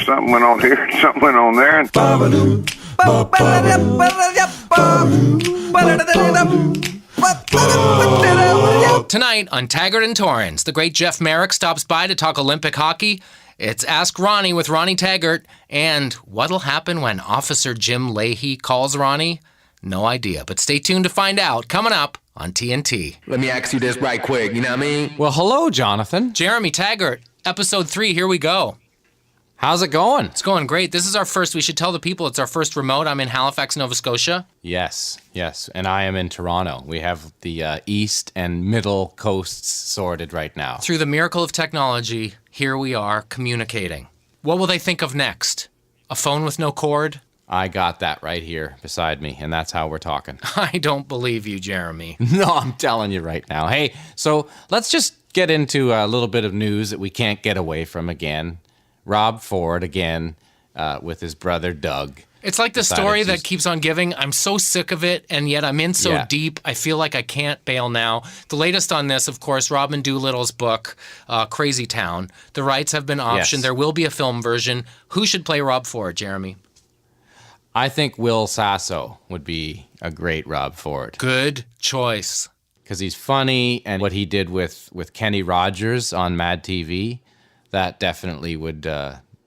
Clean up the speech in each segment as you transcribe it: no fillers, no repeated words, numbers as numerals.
something went on here, something went on there. And tonight on Taggart and Torrens, the great Jeff Merrick stops by to talk Olympic hockey. It's Ask Ronnie with Ronnie Tagert, and what'll happen when Officer Jim Leahy calls Ronnie? No idea, but stay tuned to find out. Coming up on TNT. Let me ask you this right quick, you know what I mean? Well, hello, Jonathan. Jeremy Taggart, episode 3, here we go. How's it going? It's going great. This is our first, we should tell the people, it's our first remote. I'm in Halifax, Nova Scotia. Yes, and I am in Toronto. We have the east and middle coasts sorted right now. Through the miracle of technology, here we are communicating. What will they think of next? A phone with no cord? I got that right here beside me, and that's how we're talking. I don't believe you, Jeremy. No, I'm telling you right now. Hey, so let's just get into a little bit of news that we can't get away from again. Rob Ford, again, with his brother Doug. It's like the story that keeps on giving. I'm so sick of it, and yet I'm in so deep, I feel like I can't bail now. The latest on this, of course, Robin Doolittle's book, Crazy Town. The rights have been optioned. Yes. There will be a film version. Who should play Rob Ford, Jeremy? I think Will Sasso would be a great Rob Ford. Good choice. Because he's funny, and what he did with Kenny Rogers on Mad TV, that definitely would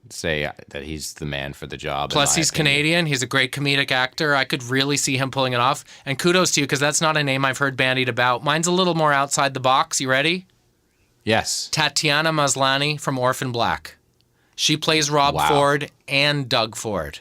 say that he's the man for the job. Plus, he's Canadian. He's a great comedic actor. I could really see him pulling it off. And kudos to you, because that's not a name I've heard bandied about. Mine's a little more outside the box. You ready? Yes. Tatiana Maslany from Orphan Black. She plays Rob Ford and Doug Ford.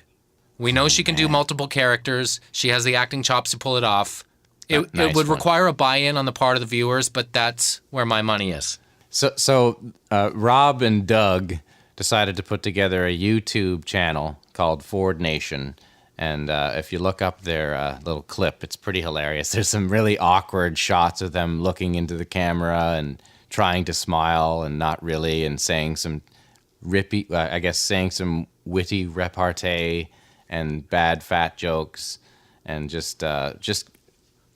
We know she can do multiple characters. She has the acting chops to pull it off. It would require a buy-in on the part of the viewers, but that's where my money is. So Rob and Doug decided to put together a YouTube channel called Ford Nation. And if you look up their little clip, it's pretty hilarious. There's some really awkward shots of them looking into the camera and trying to smile and not really, and saying some saying some witty repartee and bad fat jokes, and just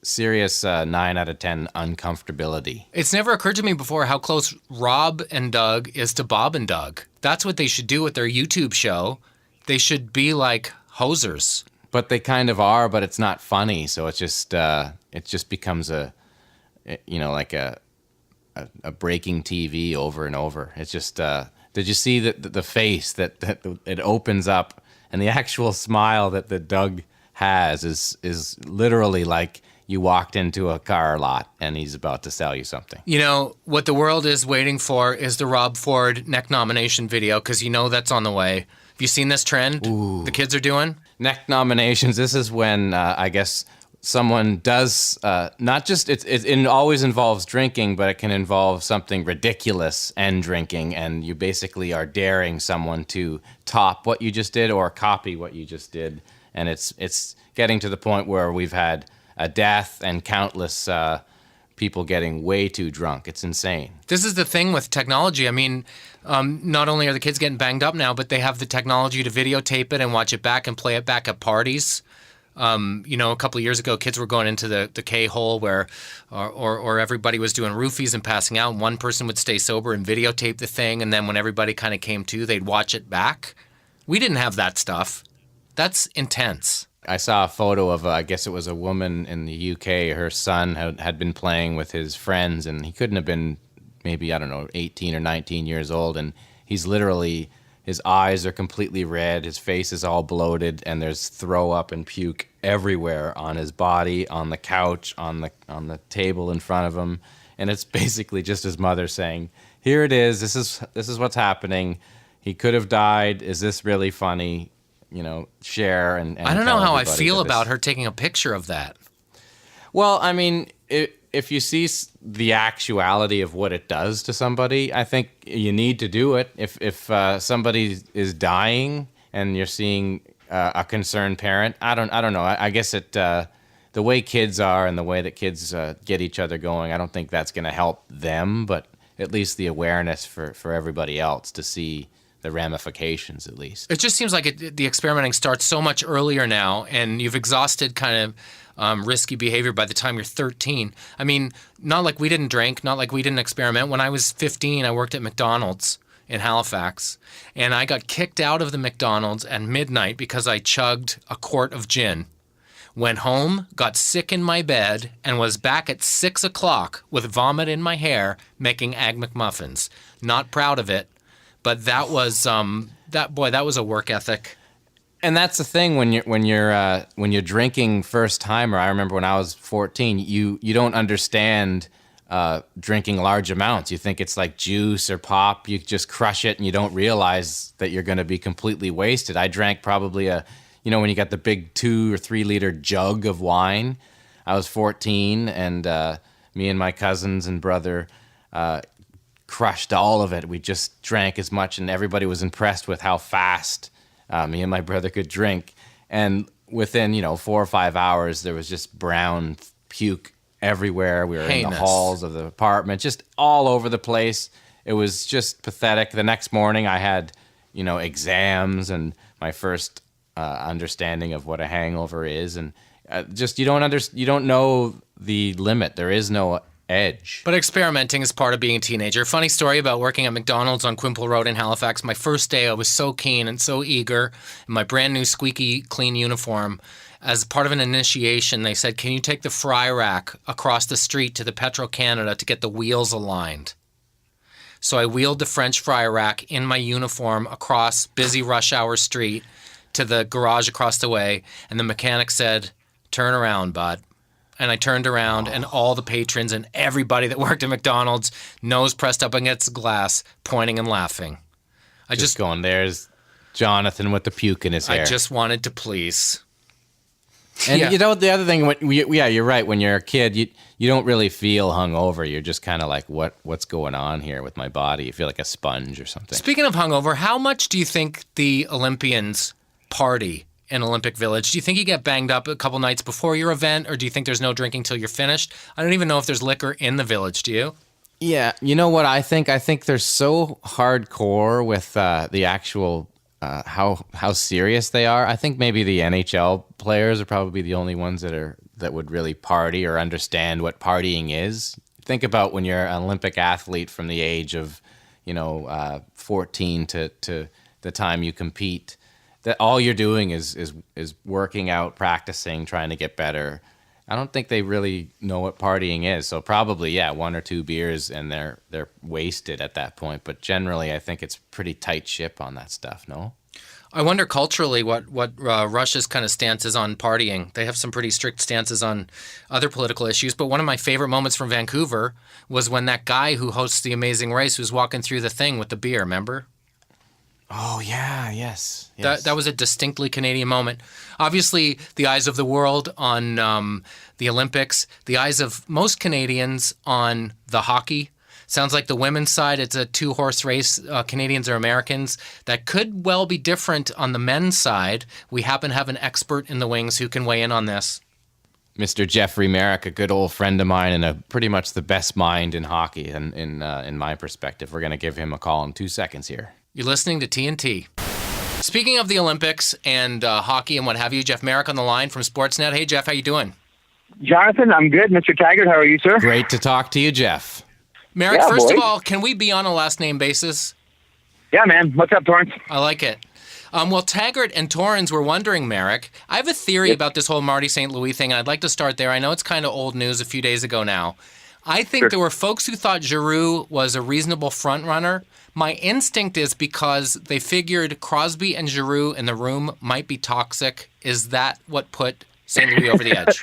serious 9 out of 10 uncomfortability. It's never occurred to me before how close Rob and Doug is to Bob and Doug. That's what they should do with their YouTube show. They should be like hosers. But they kind of are, but it's not funny, so it just becomes like a breaking TV over and over. It's just did you see the face that it opens up, and the actual smile that Doug has is literally like you walked into a car lot and he's about to sell you something. You know, what the world is waiting for is the Rob Ford neck nomination video, because you know that's on the way. Have you seen this trend the kids are doing? Neck nominations, this is when I guess someone does, not just, it always involves drinking, but it can involve something ridiculous and drinking, and you basically are daring someone to top what you just did or copy what you just did. And it's getting to the point where we've had a death and countless people getting way too drunk. It's insane. This is the thing with technology. I mean, not only are the kids getting banged up now, but they have the technology to videotape it and watch it back and play it back at parties. A couple of years ago, kids were going into the K-hole where, or everybody was doing roofies and passing out, and one person would stay sober and videotape the thing, and then when everybody kind of came to, they'd watch it back. We didn't have that stuff. That's intense. I saw a photo of, I guess it was a woman in the UK. Her son had been playing with his friends, and he couldn't have been maybe, 18 or 19 years old, and he's literally, his eyes are completely red, his face is all bloated, and there's throw up and puke everywhere on his body, on the couch, on the table in front of him, and it's basically just his mother saying, "Here it is. This is what's happening. He could have died. Is this really funny?" Share and I don't know how I feel about her taking a picture of that. Well, I mean, if you see the actuality of what it does to somebody, I think you need to do it. If somebody is dying and you're seeing a concerned parent, I don't know. I guess the way kids are and the way that kids get each other going, I don't think that's going to help them, but at least the awareness for everybody else to see the ramifications, at least. It just seems like the experimenting starts so much earlier now, and you've exhausted kind of risky behavior by the time you're 13. I mean, not like we didn't drink, not like we didn't experiment. When I was 15, I worked at McDonald's, in Halifax, and I got kicked out of the McDonald's at midnight because I chugged a quart of gin. Went home, got sick in my bed, and was back at 6 o'clock with vomit in my hair making Egg McMuffins. Not proud of it, but that was that was a work ethic. And that's the thing when you're drinking first timer. I remember when I was 14, you don't understand drinking large amounts. You think it's like juice or pop. You just crush it and you don't realize that you're going to be completely wasted. I drank probably when you got the big 2 or 3 liter jug of wine. I was 14 and me and my cousins and brother crushed all of it. We just drank as much and everybody was impressed with how fast me and my brother could drink. And within, 4 or 5 hours, there was just brown puke everywhere. We were in the halls of the apartment, just all over the place. It was just pathetic. The next morning I had, exams and my first understanding of what a hangover is. And just, you don't know the limit. There is no edge. But experimenting is part of being a teenager. Funny story about working at McDonald's on Quimple Road in Halifax. My first day, I was so keen and so eager in my brand new squeaky clean uniform. As part of an initiation, they said, can you take the fry rack across the street to the Petro-Canada to get the wheels aligned? So I wheeled the French fry rack in my uniform across busy rush hour street to the garage across the way, and the mechanic said, turn around, bud. And I turned around, and all the patrons and everybody that worked at McDonald's, nose pressed up against the glass, pointing and laughing. I just going, there's Jonathan with the puke in his hair. I just wanted to please. And the other thing, you're right. When you're a kid, you don't really feel hungover. You're just kind of like, what's going on here with my body? You feel like a sponge or something. Speaking of hungover, how much do you think the Olympians party in Olympic Village? Do you think you get banged up a couple nights before your event, or do you think there's no drinking till you're finished? I don't even know if there's liquor in the Village. Do you? Yeah, you know what I think? I think they're so hardcore with the actual how serious they are. I think maybe the NHL players are probably the only ones that would really party or understand what partying is. Think about when you're an Olympic athlete from the age of 14 to the time you compete. That all you're doing is working out, practicing, trying to get better. I don't think they really know what partying is. So probably, 1 or 2 beers and they're wasted at that point. But generally, I think it's pretty tight ship on that stuff, no? I wonder culturally what Russia's kind of stance is on partying. They have some pretty strict stances on other political issues. But one of my favorite moments from Vancouver was when that guy who hosts The Amazing Race was walking through the thing with the beer, remember? Oh, yeah, yes. That was a distinctly Canadian moment. Obviously, the eyes of the world on the Olympics, the eyes of most Canadians on the hockey. Sounds like the women's side, it's a 2-horse race, Canadians or Americans. That could well be different on the men's side. We happen to have an expert in the wings who can weigh in on this. Mr. Jeff Merrick, a good old friend of mine and pretty much the best mind in hockey in my perspective. We're going to give him a call in 2 seconds here. You're listening to TNT. Speaking of the Olympics and hockey and what have you, Jeff Marek on the line from Sportsnet. Hey, Jeff, how you doing? Jonathan, I'm good. Mr. Taggart, how are you, sir? Great to talk to you, Jeff. Marek, first of all, can we be on a last name basis? Yeah, man. What's up, Torrens? I like it. Well, Taggart and Torrens were wondering, Marek, I have a theory about this whole Marty St. Louis thing, and I'd like to start there. I know it's kind of old news a few days ago now. I think there were folks who thought Giroux was a reasonable front runner. My instinct is because they figured Crosby and Giroux in the room might be toxic. Is that what put St. Louis over the edge?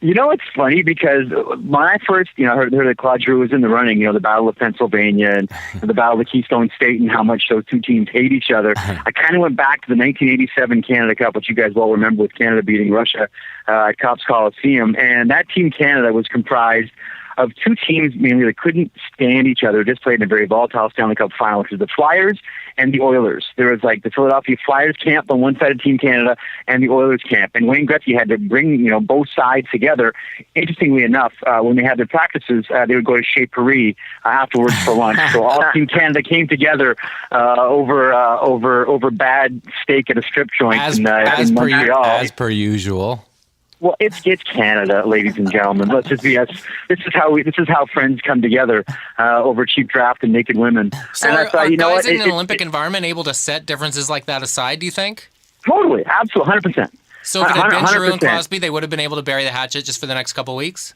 It's funny because when I first, heard that Claude Giroux was in the running, the Battle of Pennsylvania and the Battle of Keystone State and how much those two teams hate each other, I kind of went back to the 1987 Canada Cup, which you guys well remember with Canada beating Russia at Copps Coliseum. And that Team Canada was comprised of two teams mainly that couldn't stand each other, just played in a very volatile Stanley Cup final, which is the Flyers and the Oilers. There was the Philadelphia Flyers camp on one side of Team Canada and the Oilers camp. And Wayne Gretzky had to bring, both sides together. Interestingly enough, when they had their practices, they would go to Chez Paris afterwards for lunch. So all Team Canada came together over bad steak at a strip joint in Montreal. As per usual. Well, it's Canada, ladies and gentlemen. Let's just be this is how friends come together over cheap draft and naked women. So and are guys in an Olympic environment able to set differences like that aside, do you think? Totally, absolutely, 100%. So if it had been Giroux and Crosby, they would have been able to bury the hatchet just for the next couple of weeks?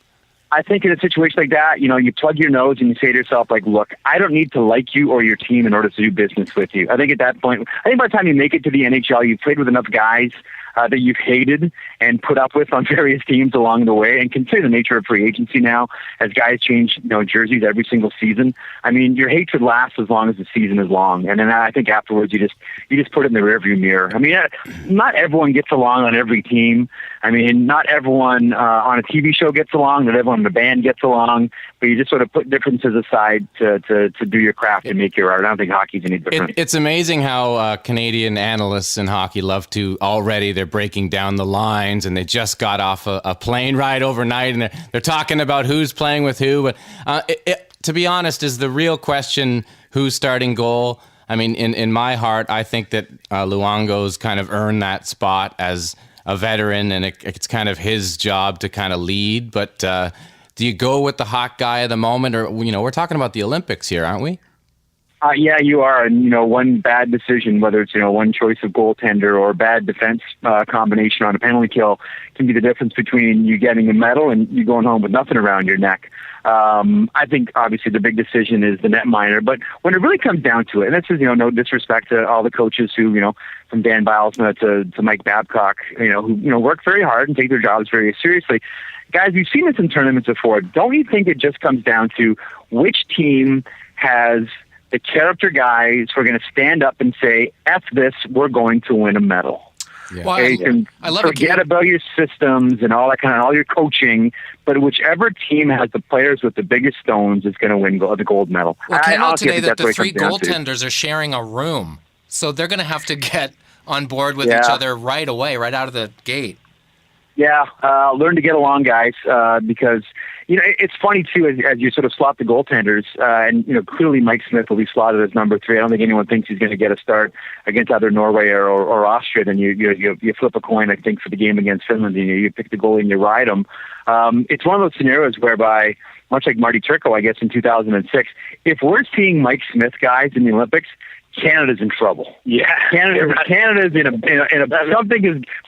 I think in a situation like that, you plug your nose and you say to yourself, like, look, I don't need to like you or your team in order to do business with you. I think at that point, by the time you make it to the NHL, you've played with enough guys that you've hated and put up with on various teams along the way, and consider the nature of free agency now as guys change jerseys every single season. I mean, your hatred lasts as long as the season is long, and then I think afterwards you just put it in the rearview mirror. I mean, not everyone gets along on every team. I mean, not everyone on a TV show gets along, not everyone in the band gets along, but you just sort of put differences aside to do your craft and make your art. I don't think hockey's any different. It's amazing how Canadian analysts in hockey love to already, they're breaking down the lines, and they just got off a plane ride overnight, and they're talking about who's playing with who. But to be honest, is the real question who's starting goal? I mean, in my heart, I think that Luongo's kind of earned that spot as a veteran, and it's kind of his job to kind of lead. But do you go with the hot guy at the moment, or we're talking about the Olympics here, aren't we? Yeah, you are. And, one bad decision, whether it's, one choice of goaltender or bad defense combination on a penalty kill, can be the difference between you getting a medal and you going home with nothing around your neck. I think, obviously, the big decision is the netminder. But when it really comes down to it, and this is, no disrespect to all the coaches who, from Dan Bilesma to Mike Babcock, who work very hard and take their jobs very seriously. Guys, we've seen this in tournaments before. Don't you think it just comes down to which team has the character guys who are going to stand up and say, F this, we're going to win a medal. Yeah. Well, you can forget about your systems and all that all your coaching, but whichever team has the players with the biggest stones is going to win the gold medal. Well, came out today that the three goaltenders are sharing a room, so they're going to have to get on board with each other right away, right out of the gate. Yeah, learn to get along, guys, because it's funny too as you sort of slot the goaltenders, and clearly Mike Smith will be slotted as number 3. I don't think anyone thinks he's going to get a start against either Norway or Austria. Then you flip a coin, I think, for the game against Finland, and you pick the goalie and you ride him. It's one of those scenarios whereby, much like Marty Turco, I guess, in 2006, if we're seeing Mike Smith guys in the Olympics, Canada's in trouble. Yeah, Canada's in a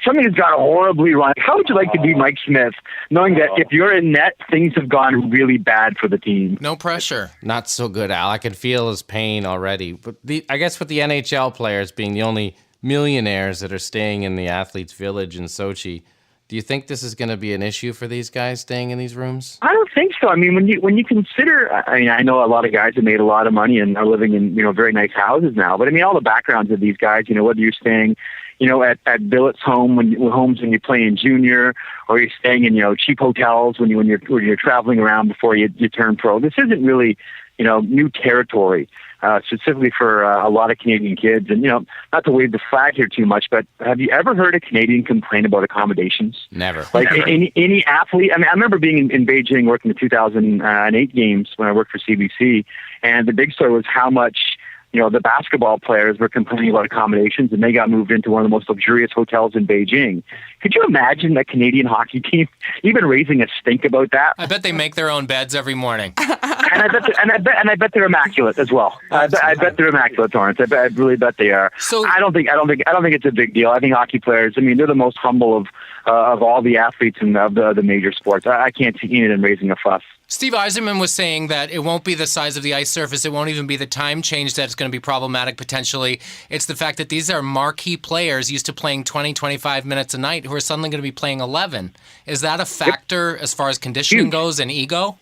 something has gone horribly wrong. How would you like to be Mike Smith, knowing that if you're in net, things have gone really bad for the team? No pressure. Not so good, Al. I can feel his pain already. But I guess with the NHL players being the only millionaires that are staying in the athletes' village in Sochi, do you think this is going to be an issue for these guys staying in these rooms? I don't think so. I mean, when you consider, I know a lot of guys have made a lot of money and are living in very nice houses now. But I mean, all the backgrounds of these guys, whether you're staying, at billets homes when you play in junior, or you're staying in cheap hotels when you're traveling around before you turn pro. This isn't really new territory. Specifically for a lot of Canadian kids. And, not to wave the flag here too much, but have you ever heard a Canadian complain about accommodations? Never. Like never. Any athlete? I mean, I remember being in Beijing working the 2008 games when I worked for CBC, and the big story was how much the basketball players were complaining about accommodations, and they got moved into one of the most luxurious hotels in Beijing. Could you imagine that Canadian hockey team even raising a stink about that? I bet they make their own beds every morning. And I bet they're immaculate as well. I bet they're immaculate, Torrens. I really bet they are. So I don't think it's a big deal. I think hockey players, they're the most humble of all the athletes in the major sports. I can't see Ian raising a fuss. Steve Yzerman was saying that it won't be the size of the ice surface. It won't even be the time change that's going to be problematic potentially. It's the fact that these are marquee players used to playing 20, 25 minutes a night who are suddenly going to be playing 11. Is that a factor as far as conditioning goes and ego?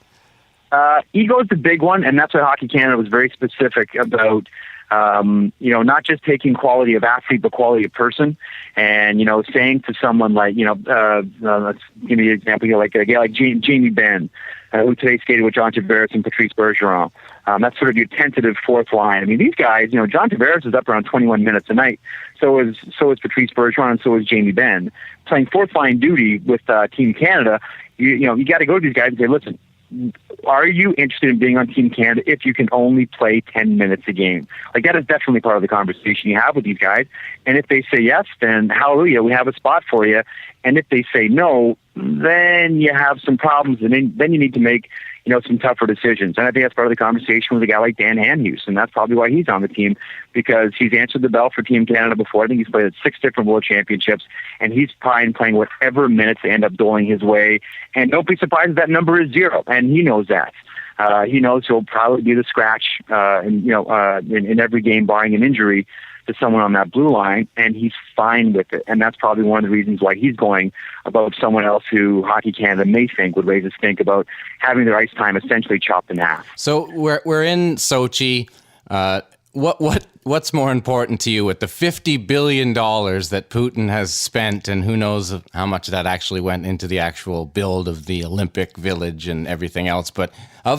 Ego is the big one, and that's why Hockey Canada was very specific about not just taking quality of athlete, but quality of person. And, saying to someone like, let's give me an example here, like a guy like Jamie Benn, who today skated with John Tavares and Patrice Bergeron. That's sort of your tentative fourth line. I mean, these guys, John Tavares is up around 21 minutes a night. So is Patrice Bergeron, and so is Jamie Benn. Playing fourth line duty with Team Canada, you got to go to these guys and say, listen, are you interested in being on Team Canada if you can only play 10 minutes a game? Like, that is definitely part of the conversation you have with these guys. And if they say yes, then hallelujah, we have a spot for you. And if they say no, then you have some problems, and then you need to make, some tougher decisions. And I think that's part of the conversation with a guy like Dan Hanhuse, and that's probably why he's on the team, because he's answered the bell for Team Canada before. I think he's played at 6 different World Championships, and he's fine playing whatever minutes they end up doling his way. And don't be surprised if that number is 0, and he knows that. He knows he'll probably be the scratch, in every game, barring an injury to someone on that blue line, and he's fine with it. And that's probably one of the reasons why he's going above someone else who Hockey Canada may think would raise a stink about having their ice time essentially chopped in half. So we're in Sochi. What's more important to you, with the $50 billion that Putin has spent, and who knows how much that actually went into the actual build of the Olympic Village and everything else? But I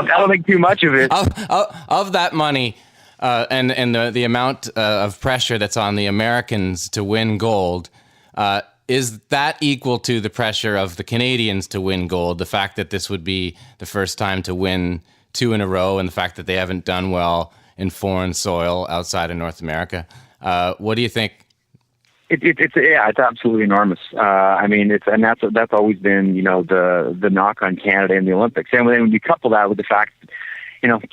don't think too much of it. Of that money. And the amount of pressure that's on the Americans to win gold, is that equal to the pressure of the Canadians to win gold? The fact that this would be the first time to win 2 in a row, and the fact that they haven't done well in foreign soil outside of North America. What do you think? It's absolutely enormous. That's always been the knock on Canada in the Olympics. And when you couple that with the fact that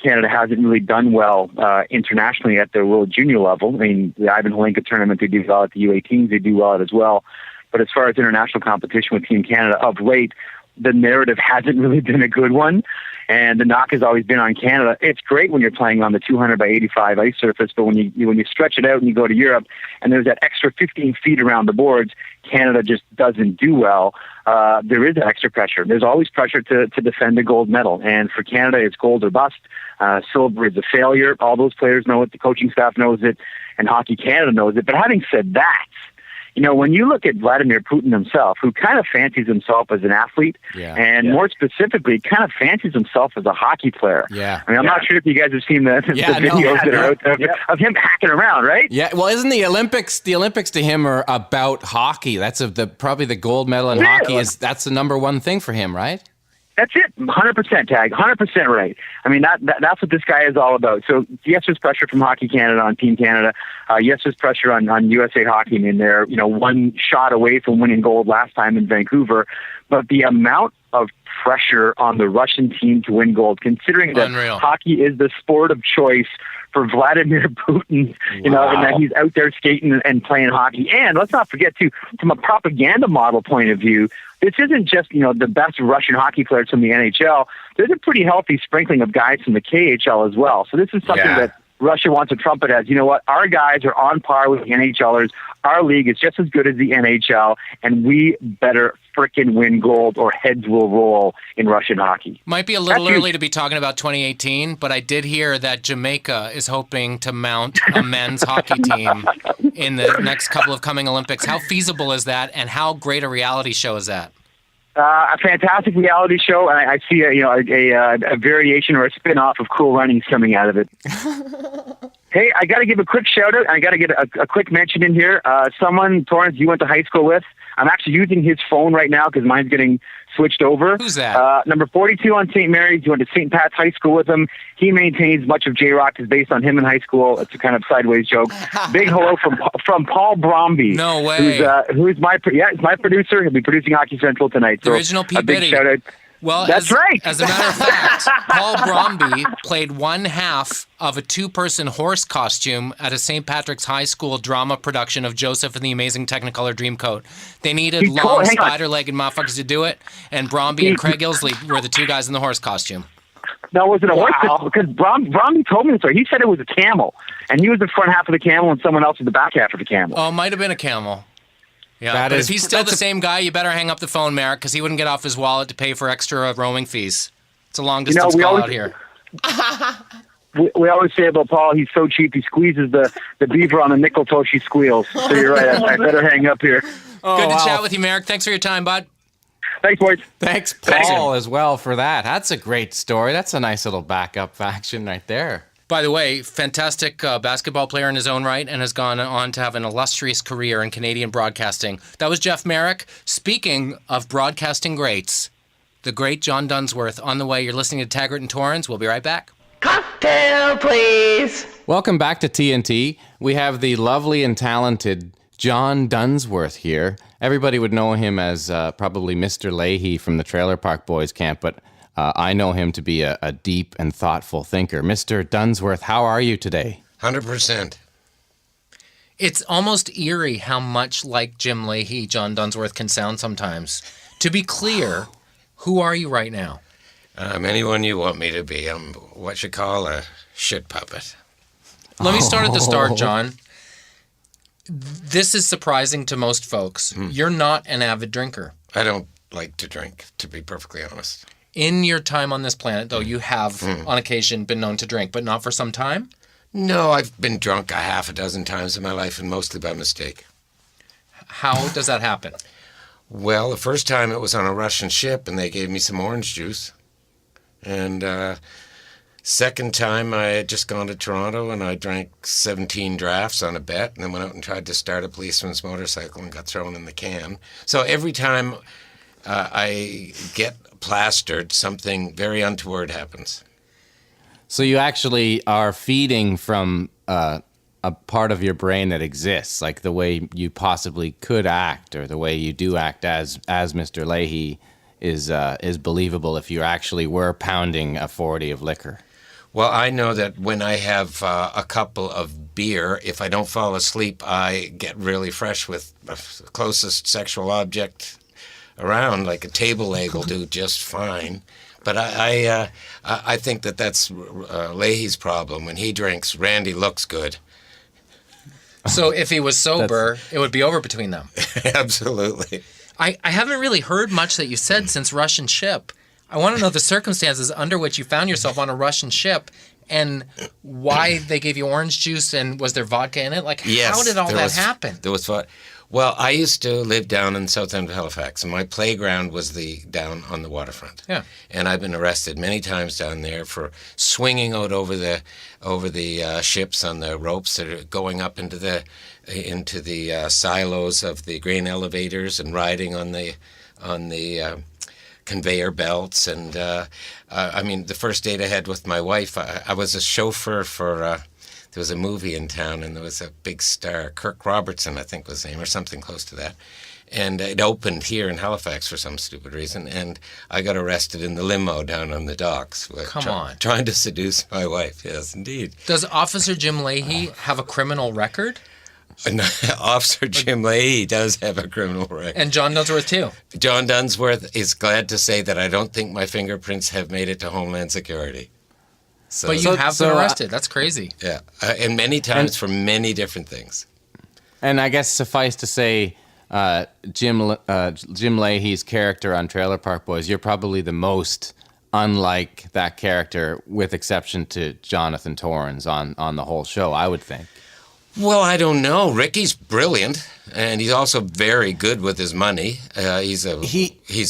Canada hasn't really done well internationally at the World Junior level. I mean, the Ivan Holinka tournament, they do well at the U18s, they do well at as well. But as far as international competition with Team Canada of late, the narrative hasn't really been a good one. And the knock has always been on Canada. It's great when you're playing on the 200 by 85 ice surface, but when you stretch it out and you go to Europe and there's that extra 15 feet around the boards, Canada just doesn't do well. There is extra pressure. There's always pressure to defend a gold medal. And for Canada, it's gold or bust. Silver is a failure. All those players know it. The coaching staff knows it. And Hockey Canada knows it. But having said that, when you look at Vladimir Putin himself, who kind of fancies himself as an athlete, more specifically, kind of fancies himself as a hockey player. Yeah. I mean, I'm not sure if you guys have seen the videos that are out there of him hacking around, right? Yeah. Well, isn't the Olympics to him are about hockey? That's probably the gold medal in hockey that's the number one thing for him, right? That's it. 100% Tag. 100% right. I mean, that's what this guy is all about. So, yes, there's pressure from Hockey Canada on Team Canada. Yes, there's pressure on USA Hockey. I mean, they're, one shot away from winning gold last time in Vancouver. But the amount of pressure on the Russian team to win gold, considering that hockey is the sport of choice for Vladimir Putin, and that he's out there skating and playing hockey. And let's not forget, too, from a propaganda model point of view, this isn't just, the best Russian hockey players from the NHL. There's a pretty healthy sprinkling of guys from the KHL as well. So this is something that Russia wants to trumpet as, our guys are on par with the NHLers. Our league is just as good as the NHL, and we better frickin' win gold or heads will roll in Russian hockey. Might be a little early to be talking about 2018, but I did hear that Jamaica is hoping to mount a men's hockey team in the next couple of coming Olympics. How feasible is that, and how great a reality show is that? A fantastic reality show, and I see a variation or a spin-off of Cool Runnings coming out of it. Hey, I got to give a quick shout-out, and I got to get a quick mention in here. Someone, Torrens, you went to high school with. I'm actually using his phone right now because mine's getting switched over. Who's that? Number 42 on St. Mary's. You went to St. Pat's High School with him. He maintains much of J-Rock is based on him in high school. It's a kind of sideways joke. Big hello from Paul Bromby. No way. Who's my producer. He'll be producing Hockey Central tonight. The original P. Big Biddy. shout-out. Well, that's right. As a matter of fact, Paul Bromby played one half of a 2-person horse costume at a St. Patrick's High School drama production of Joseph and the Amazing Technicolor Dreamcoat. They needed long spider-legged motherfuckers to do it, and Bromby and Craig Ilsley were the 2 guys in the horse costume. No, was it a horse? Because Bromby told me the story. He said it was a camel, and he was the front half of the camel, and someone else was the back half of the camel. Oh, it might have been a camel. Yeah, but if he's still the same guy, you better hang up the phone, Merrick, because he wouldn't get off his wallet to pay for extra roaming fees. It's a long-distance call out here. We always say about Paul, he's so cheap, he squeezes the beaver on the nickel toe she squeals. So you're right, I better hang up here. Good to chat with you, Merrick. Thanks for your time, bud. Thanks, boys. Thanks, Paul, as well, for that. That's a great story. That's a nice little backup action right there. By the way, fantastic basketball player in his own right, and has gone on to have an illustrious career in Canadian broadcasting. That was Jeff Marek. Speaking of broadcasting greats, the great John Dunsworth, on the way. You're listening to Taggart and Torrens. We'll be right back. Cocktail, please. Welcome back to TNT. We have the lovely and talented John Dunsworth here. Everybody would know him as probably Mr. Leahy from the Trailer Park Boys camp, but I know him to be a deep and thoughtful thinker. Mr. Dunsworth, how are you today? 100%. It's almost eerie how much like Jim Leahy John Dunsworth can sound sometimes. To be clear, who are you right now? I'm anyone you want me to be. I'm what you call a shit puppet. Let me start at the start, John. This is surprising to most folks. You're not an avid drinker. I don't like to drink, to be perfectly honest. In your time on this planet, though, you have, on occasion, been known to drink, but not for some time? No, I've been drunk a half a dozen times in my life, and mostly by mistake. How does that happen? Well, the first time it was on a Russian ship, and they gave me some orange juice. And second time, I had just gone to Toronto, and I drank 17 drafts on a bet, and then went out and tried to start a policeman's motorcycle and got thrown in the can. So every time I get plastered, something very untoward happens. So you actually are feeding from a part of your brain that exists, like the way you possibly could act, or the way you do act as Mr. Leahy is believable if you actually were pounding a 40 of liquor. Well, I know that when I have a couple of beer, if I don't fall asleep, I get really fresh with the closest sexual object around, like a table leg will do just fine. But I think that's Leahy's problem. When he drinks, Randy looks good. So if he was sober, it would be over between them. Absolutely. I haven't really heard much that you said since Russian ship. I want to know the circumstances under which you found yourself on a Russian ship and why they gave you orange juice, and was there vodka in it? Like, yes, how did all that happen? There was vodka. Well, I used to live down in South End of Halifax, and my playground was down on the waterfront. Yeah. And I've been arrested many times down there for swinging out over the ships on the ropes that are going up into the silos of the grain elevators, and riding on the conveyor belts. And I mean, the first date I had with my wife, I was a chauffeur for. There was a movie in town, and there was a big star, Kirk Robertson, I think was his name, or something close to that. And it opened here in Halifax for some stupid reason, and I got arrested in the limo down on the docks. Trying to seduce my wife, yes, indeed. Does Officer Jim Leahy have a criminal record? Officer Jim Leahy does have a criminal record. And John Dunsworth, too. John Dunsworth is glad to say that I don't think my fingerprints have made it to Homeland Security. So, but you have been arrested. That's crazy. Yeah, and many times for many different things. And I guess suffice to say, Jim Leahy's character on Trailer Park Boys, you're probably the most unlike that character, with exception to Jonathan Torrens on the whole show, I would think. Well, I don't know. Ricky's brilliant, and he's also very good with his money. He's a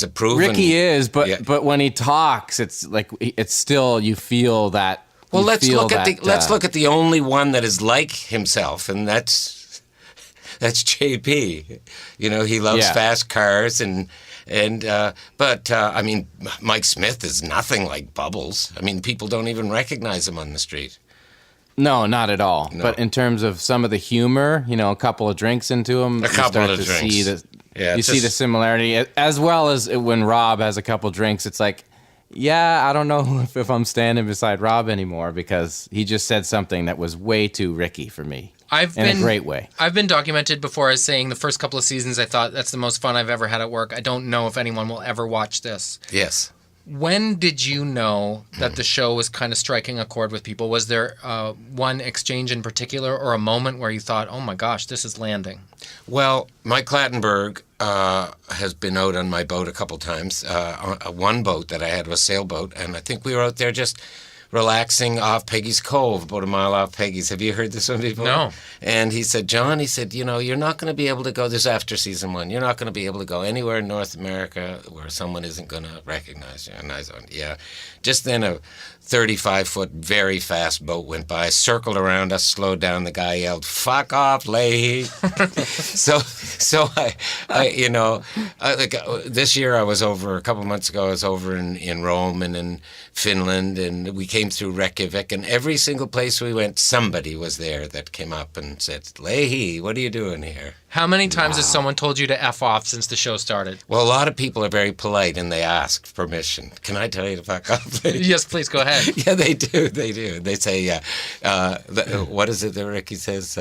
proven. Ricky is, but when he talks, it's like it's still you feel that. Well, let's look at the only one that is like himself, and that's JP. You know, he loves fast cars, but I mean, Mike Smith is nothing like Bubbles. I mean, people don't even recognize him on the street. No, not at all. No. But in terms of some of the humor, you know, a couple of drinks into him, you see the similarity, as well as when Rob has a couple drinks. It's like, yeah, I don't know if I'm standing beside Rob anymore, because he just said something that was way too Ricky for me. In a great way. I've been documented before as saying the first couple of seasons I thought that's the most fun I've ever had at work. I don't know if anyone will ever watch this. Yes. When did you know that the show was kind of striking a chord with people? Was there one exchange in particular, or a moment where you thought, oh my gosh, this is landing? Well, Mike Clattenburg has been out on my boat a couple times. One boat that I had was a sailboat, and I think we were out there just relaxing off Peggy's Cove, about a mile off Peggy's. Have you heard this one before? No. And he said, John, he said, you know, you're not going to be able to go, this after season 1, you're not going to be able to go anywhere in North America where someone isn't going to recognize you. And I thought, yeah. Just then a 35-foot, very fast boat went by, circled around us, slowed down. The guy yelled, "Fuck off, Leahy." so I you know, this year I was over, a couple months ago, I was over in Rome and in Finland, and we came through Reykjavik, and every single place we went, somebody was there that came up and said, "Leahy, what are you doing here?" How many times has someone told you to F off since the show started? Well, a lot of people are very polite, and they ask permission. Can I tell you to fuck off? Yes, please, go ahead. Yeah, they do. They say, what is it that Ricky says?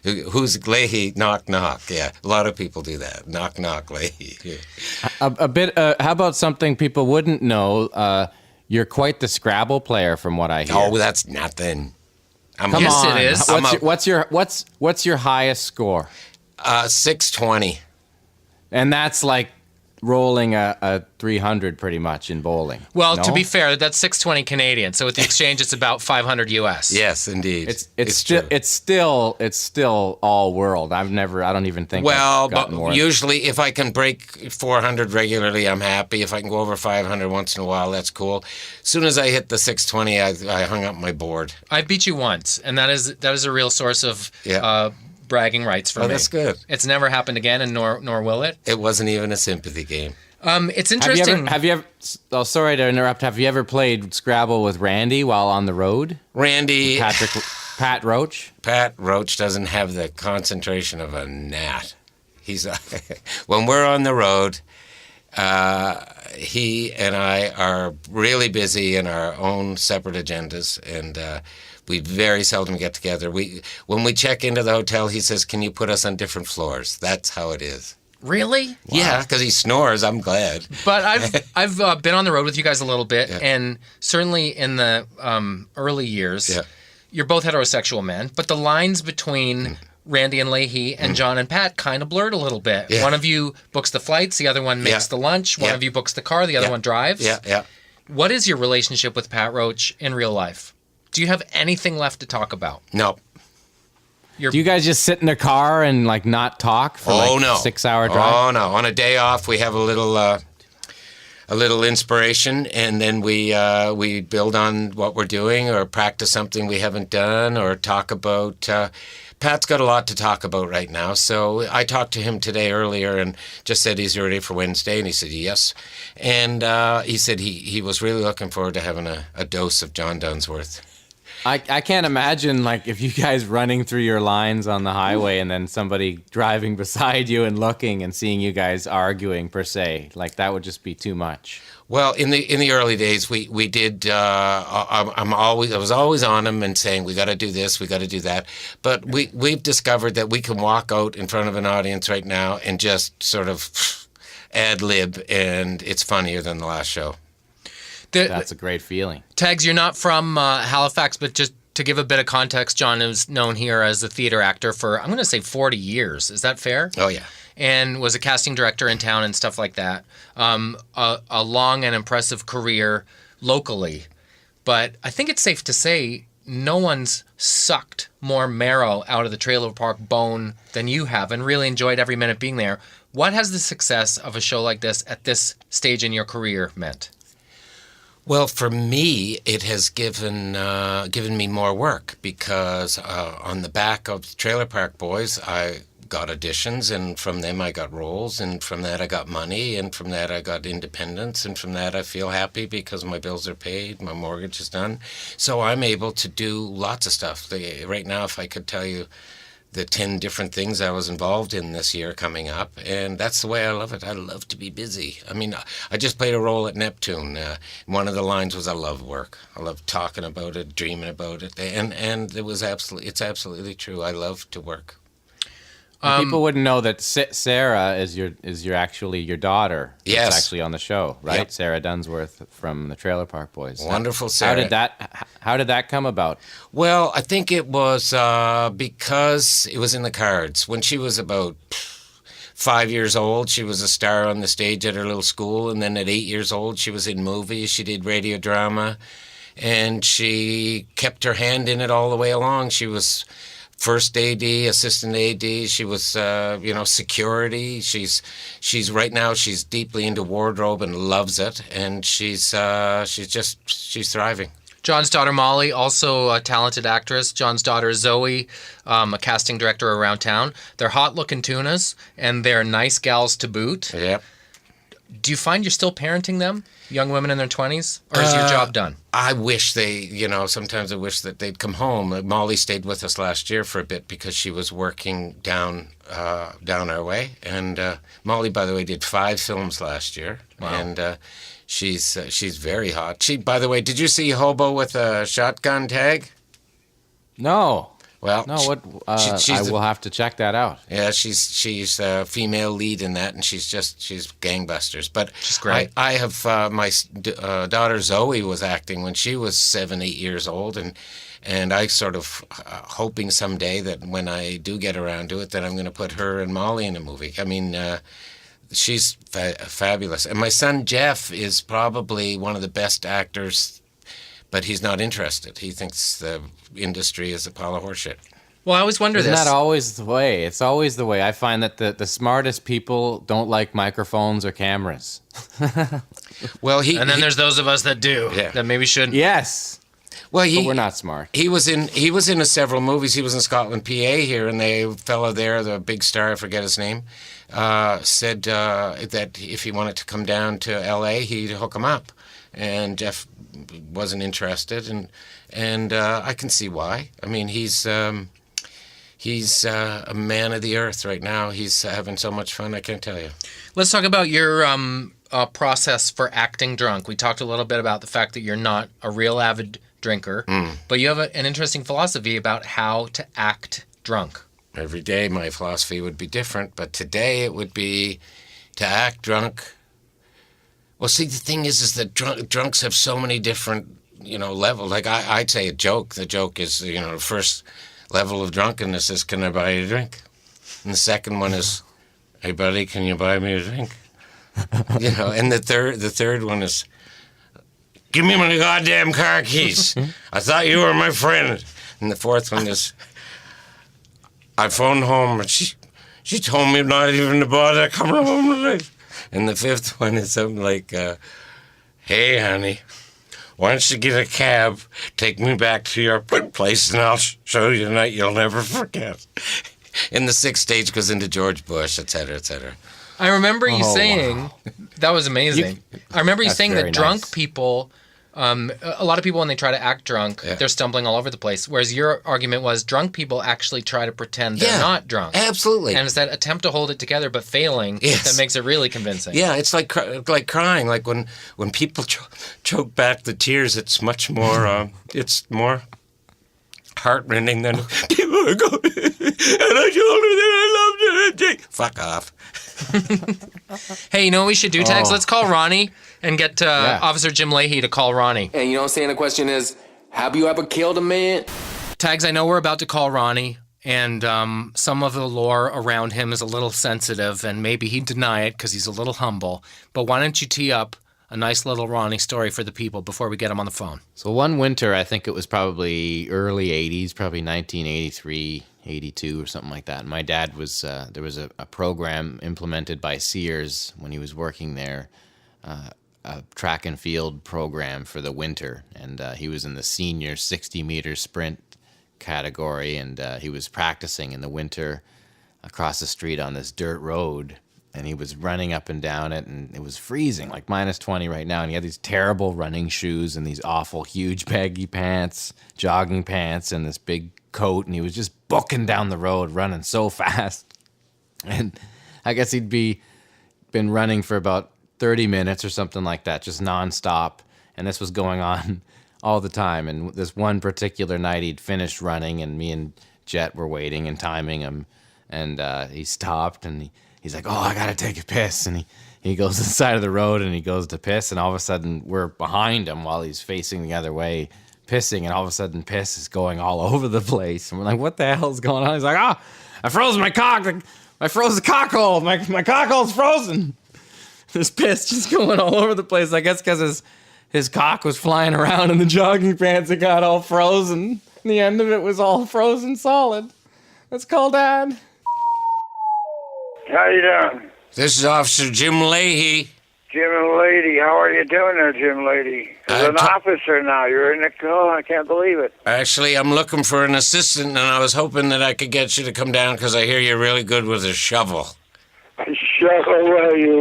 Who's Leahy? Knock, knock. Yeah, a lot of people do that. Knock, knock, Leahy. Yeah. A bit. How about something people wouldn't know? You're quite the Scrabble player, from what I hear. Oh, that's nothing. Come on. It is. What's your highest score? 620. And that's like rolling a 300 pretty much in bowling. Well, no? to be fair, that's 620 Canadian. So with the exchange, it's about 500 US. Yes, indeed. It's still all world. I don't even think. Well, I've gotten but more. usually if I can break 400 regularly, I'm happy. If I can go over 500 once in a while, that's cool. As soon as I hit the 620, I hung up my board. I beat you once, and that is a real source of bragging rights for me. Oh, that's good. It's never happened again, and nor will it. It wasn't even a sympathy game. It's interesting. Have you ever? Oh, sorry to interrupt. Have you ever played Scrabble with Randy while on the road? Randy, Pat Roach. Pat Roach doesn't have the concentration of a gnat. He's when we're on the road, he and I are really busy in our own separate agendas, and we very seldom get together. When we check into the hotel, he says, "Can you put us on different floors?" That's how it is. Really? Wow. Yeah, because he snores. I'm glad. But I've been on the road with you guys a little bit, and certainly in the early years, you're both heterosexual men, but the lines between Randy and Leahy and John and Pat kind of blurred a little bit. Yeah. One of you books the flights, the other one makes the lunch, one of you books the car, the other one drives. Yeah. What is your relationship with Pat Roach in real life? Do you have anything left to talk about? No. Do you guys just sit in the car and like not talk for a 6-hour drive? Oh no! On a day off, we have a little inspiration, and then we build on what we're doing, or practice something we haven't done, or talk about. Pat's got a lot to talk about right now, so I talked to him today earlier and just said he's ready for Wednesday, and he said yes, and he said he was really looking forward to having a dose of John Dunsworth. I can't imagine, like, if you guys running through your lines on the highway and then somebody driving beside you and looking and seeing you guys arguing, per se. Like, that would just be too much. Well, in the early days, we did. I was always on him and saying, we got to do this, we got to do that. But we've discovered that we can walk out in front of an audience right now and just sort of ad lib, and it's funnier than the last show. That's a great feeling. Tags, you're not from Halifax, but just to give a bit of context, John is known here as a theater actor for, I'm going to say 40 years. Is that fair? Oh, yeah. And was a casting director in town and stuff like that. A long and impressive career locally. But I think it's safe to say no one's sucked more marrow out of the trailer park bone than you have, and really enjoyed every minute being there. What has the success of a show like this at this stage in your career meant? Well, for me, it has given me more work, because on the back of the Trailer Park Boys, I got auditions, and from them I got roles, and from that I got money, and from that I got independence, and from that I feel happy because my bills are paid, my mortgage is done. So I'm able to do lots of stuff. Right now, if I could tell you the 10 different things I was involved in this year coming up, and that's the way I love it. I love to be busy. I mean, I just played a role at Neptune. One of the lines was, I love work. I love talking about it, dreaming about it, and it's absolutely true. I love to work. People wouldn't know that Sarah is actually your daughter. Yes, that's actually on the show, right? Yep. Sarah Dunsworth from the Trailer Park Boys. Wonderful, Sarah. How did that come about? Well, I think it was because it was in the cards. When she was about 5 years old, she was a star on the stage at her little school, and then at 8 years old, she was in movies. She did radio drama. and she kept her hand in it all the way along. She was first AD, assistant AD. She was, security. She's right now. She's deeply into wardrobe and loves it, and she's thriving. John's daughter Molly, also a talented actress. John's daughter Zoe, a casting director around town. They're hot-looking tunas, and they're nice gals to boot. Yep. Do you find you're still parenting them, young women in their 20s, or is your job done? I wish sometimes I wish that they'd come home. Molly stayed with us last year for a bit because she was working down our way. And Molly, by the way, did 5 films last year. Wow. And she's very hot. She, by the way, did you see Hobo with a shotgun tag? No. Well, no. I will have to check that out. Yeah, she's a female lead in that, and she's gangbusters. But she's great. I have my daughter Zoe was acting when she was 7, 8 years old, and I sort of hoping someday that when I do get around to it, that I'm going to put her and Molly in a movie. I mean, she's fabulous, and my son Jeff is probably one of the best actors. But he's not interested. He thinks the industry is a pile of horseshit. Well, I always wonder Isn't this. that always the way? It's always the way. I find that the smartest people don't like microphones or cameras. Well, and then there's those of us that do. Yeah. That maybe shouldn't. Yes. Well, but we're not smart. He was in several movies. He was in Scotland, PA here, and the fellow there, the big star, I forget his name, said that if he wanted to come down to L.A., he'd hook him up. And Jeff wasn't interested, and I can see why. I mean, he's a man of the earth right now. He's having so much fun, I can't tell you. Let's talk about your process for acting drunk. We talked a little bit about the fact that you're not a real avid drinker, but you have an interesting philosophy about how to act drunk. Every day my philosophy would be different, but today it would be to act drunk. Well, see, the thing is that drunks have so many different, levels. Like I'd say a joke. The joke is, the first level of drunkenness is, can I buy you a drink? And the second one is, hey, buddy, can you buy me a drink? And the third one is, give me my goddamn car keys. I thought you were my friend. And the fourth one is, I phoned home and she told me not even to bother coming home tonight. And the fifth one is something like, hey, honey, why don't you get a cab, take me back to your place, and I'll show you a night you'll never forget. And the sixth stage goes into George Bush, et cetera, et cetera. I remember you saying, that was amazing. I remember you saying that drunk people, a lot of people when they try to act drunk, they're stumbling all over the place. Whereas your argument was drunk people actually try to pretend they're not drunk. Absolutely. And it's that attempt to hold it together but failing that makes it really convincing. Yeah, it's like crying. Like when people choke back the tears, it's much more, it's more heart-rending than people are going, and I told her that I loved her. And fuck off. Hey, you know what we should do, Tags? Let's call Ronnie and get Officer Jim Leahy to call Ronnie. And you know what I'm saying? The question is, have you ever killed a man? Tags, I know we're about to call Ronnie, and some of the lore around him is a little sensitive, and maybe he'd deny it because he's a little humble. But why don't you tee up a nice little Ronnie story for the people before we get him on the phone? So one winter, I think it was probably early 80s, probably 1983, 82 or something like that. And my dad was, there was a program implemented by Sears when he was working there, a track and field program for the winter. And he was in the senior 60-meter sprint category, and he was practicing in the winter across the street on this dirt road. And he was running up and down it, and it was freezing, like minus 20 right now. And he had these terrible running shoes and these awful, huge baggy pants, jogging pants, and this big coat. And he was just booking down the road, running so fast. And I guess he'd been running for about 30 minutes or something like that, just nonstop. And this was going on all the time. And this one particular night, he'd finished running, and me and Jet were waiting and timing him. And he stopped, and he's like, oh, I got to take a piss. And he goes to the side of the road, and he goes to piss. And all of a sudden, we're behind him while he's facing the other way, pissing. And all of a sudden, piss is going all over the place. And we're like, what the hell's going on? He's like, oh, I froze my cock. I froze the cock hole. My cock hole's frozen. There's piss just going all over the place. I guess because his cock was flying around in the jogging pants. It got all frozen. The end of it was all frozen solid. Let's call Dad. How you doing? This is Officer Jim Leahy. Jim and Lady, how are you doing there, Jim Lady? As an officer now, you're in the call. I can't believe it. Actually, I'm looking for an assistant, and I was hoping that I could get you to come down because I hear you're really good with a shovel. A shovel? What are you?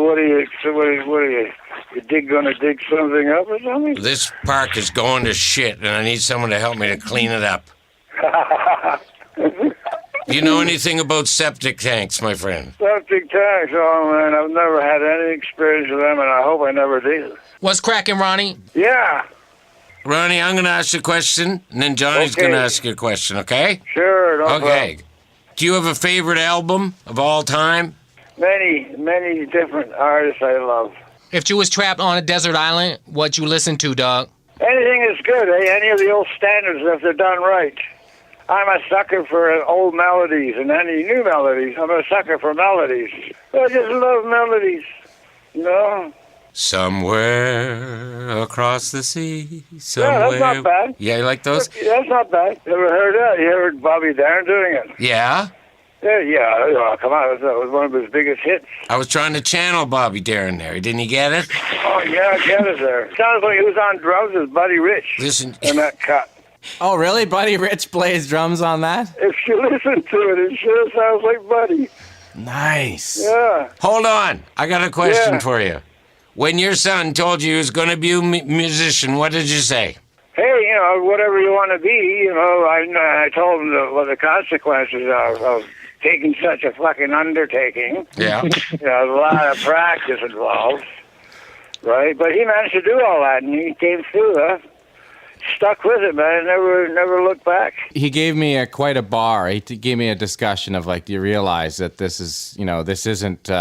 Gonna dig something up or something? This park is going to shit, and I need someone to help me to clean it up. Do you know anything about septic tanks, my friend? Septic tanks? Oh, man, I've never had any experience with them, and I hope I never do. What's cracking, Ronnie? Yeah. Ronnie, I'm going to ask you a question, and then Johnny's going to ask you a question, okay? Sure, no problem. Okay. Do you have a favorite album of all time? Many different artists I love. If you was trapped on a desert island, what you listen to, dog? Anything is good, eh? Any of the old standards if they're done right. I'm a sucker for old melodies and any new melodies. I'm a sucker for melodies. I just love melodies, you know? Somewhere across the sea, somewhere... Yeah, that's not bad. Yeah, you like those? Yeah, that's not bad. You ever heard that? You heard Bobby Darin doing it? Yeah? Yeah, oh, come on. That was one of his biggest hits. I was trying to channel Bobby Darin there. Didn't you get it? Oh, yeah, I get it there. Sounds like he was on drums with Buddy Rich. Listen... In that cut. Oh, really? Buddy Rich plays drums on that? If you listen to it, it sure sounds like Buddy. Nice. Yeah. Hold on. I got a question Yeah. for you. When your son told you he was going to be a musician, what did you say? Hey, you know, whatever you want to be, you know, I told him what the consequences of taking such a fucking undertaking. Yeah. You know, a lot of practice involved, right? But he managed to do all that, and he came through, stuck with it, man. Never looked back. He gave me quite a bar. He gave me a discussion of like, do you realize that this is, this isn't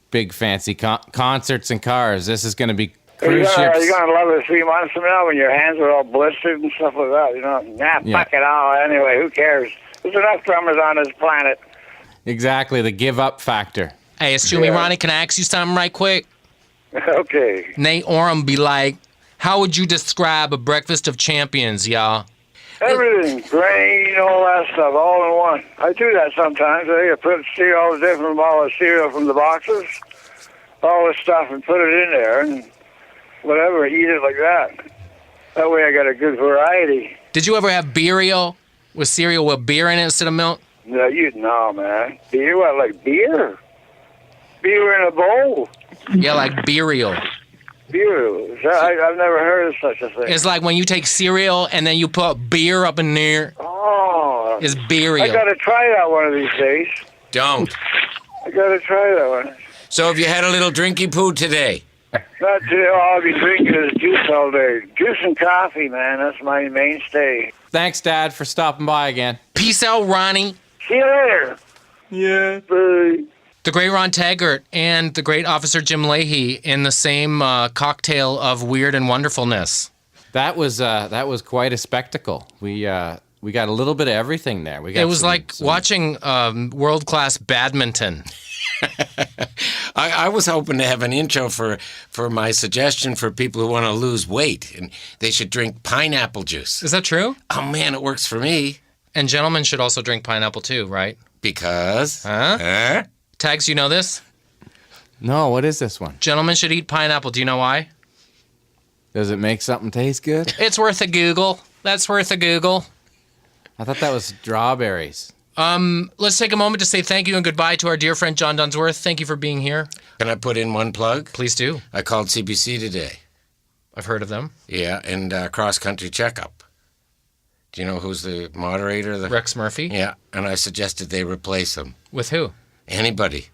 big fancy concerts and cars. This is going to be cruise ships. You're gonna love it 3 months from now when your hands are all blistered and stuff like that. You know, fuck it all. Anyway, who cares? There's enough drummers on this planet. Exactly, the give up factor. Hey, excuse me, Ronnie, can I ask you something right quick? Okay. Nate Oram be like, how would you describe a breakfast of champions, y'all? Everything, grain, all that stuff, all in one. I do that sometimes. I put all the different ball of cereal from the boxes, all the stuff, and put it in there, and whatever, eat it like that. That way I got a good variety. Did you ever have Beerio with cereal with beer in it instead of milk? No, man. Beer? What, like beer? Beer in a bowl? Yeah, like Beerio. Beer? I've never heard of such a thing. It's like when you take cereal and then you put beer up in there. Oh. It's Beerio. I gotta try that one of these days. Don't. I gotta try that one. So have you had a little drinky poo today? Not today. All I'll be drinking is juice all day. Juice and coffee, man. That's my mainstay. Thanks, Dad, for stopping by again. Peace out, Ronnie. See you later. Yeah. Bye. The great Ron Taggart and the great Officer Jim Leahy in the same cocktail of weird and wonderfulness. That was quite a spectacle. We got a little bit of everything there. It was like watching world-class badminton. I was hoping to have an intro for my suggestion for people who want to lose weight, and they should drink pineapple juice. Is that true? Oh, man, it works for me. And gentlemen should also drink pineapple too, right? Because? Huh? Tags, you know this? No, what is this one? Gentlemen should eat pineapple. Do you know why? Does it make something taste good? It's worth a Google. That's worth a Google. I thought that was strawberries. Let's take a moment to say thank you and goodbye to our dear friend John Dunsworth. Thank you for being here. Can I put in one plug? Please do. I called CBC today. I've heard of them. Yeah, and cross-country checkup. Do you know who's the moderator? Rex Murphy? Yeah, and I suggested they replace him. With who? Anybody.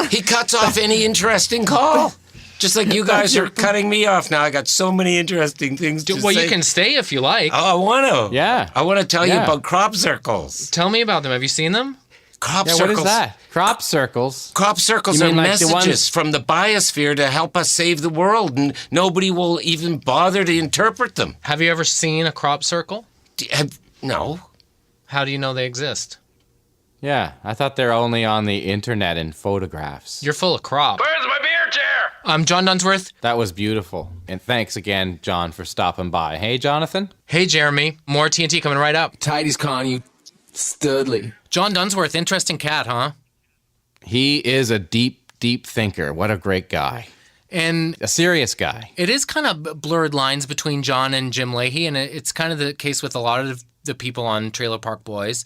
He cuts off any interesting call. Just like you guys are cutting me off now. I got so many interesting things to say. Well, you can stay if you like. Oh, I want to. Yeah. I want to tell you about crop circles. Tell me about them. Have you seen them? Crop Yeah, circles. what is that? Crop circles. Crop circles You are mean like the messages ones- from the biosphere to help us save the world, and nobody will even bother to interpret them. Have you ever seen a crop circle? No. How do you know they exist? Yeah, I thought they're only on the internet in photographs. You're full of crop. Where's my beer chair? John Dunsworth. That was beautiful. And thanks again, John, for stopping by. Hey, Jonathan. Hey, Jeremy. More TNT coming right up. Tidy's calling you Studley. John Dunsworth, interesting cat, huh? He is a deep, deep thinker. What a great guy. And a serious guy. It is kind of blurred lines between John and Jim Leahy, and it's kind of the case with a lot of the people on Trailer Park Boys.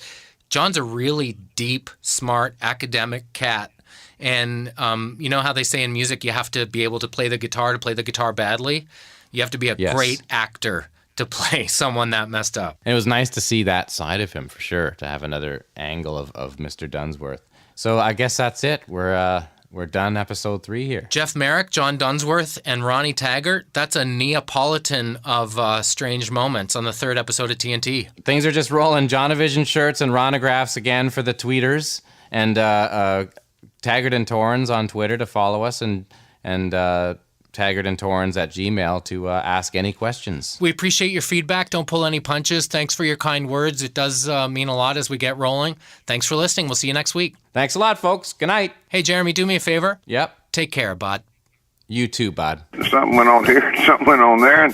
John's a really deep, smart, academic cat. And you know how they say in music you have to be able to play the guitar badly? You have to be a great actor to play someone that messed up. And it was nice to see that side of him, for sure, to have another angle of Mr. Dunsworth. So I guess that's it. We're done episode 3 here. Jeff Merrick, John Dunsworth, and Ronnie Tagert. That's a Neapolitan of strange moments on the 3rd episode of TNT. Things are just rolling. Jonavision shirts and Ronographs again for the tweeters. And Taggart and Torrens on Twitter to follow us. And Taggart and Torrens at Gmail to ask any questions. We appreciate your feedback. Don't pull any punches. Thanks for your kind words. It does mean a lot as we get rolling. Thanks for listening. We'll see you next week. Thanks a lot, folks. Good night. Hey, Jeremy, do me a favor. Yep. Take care, bud. You too, bud. Something went on here, something went on there.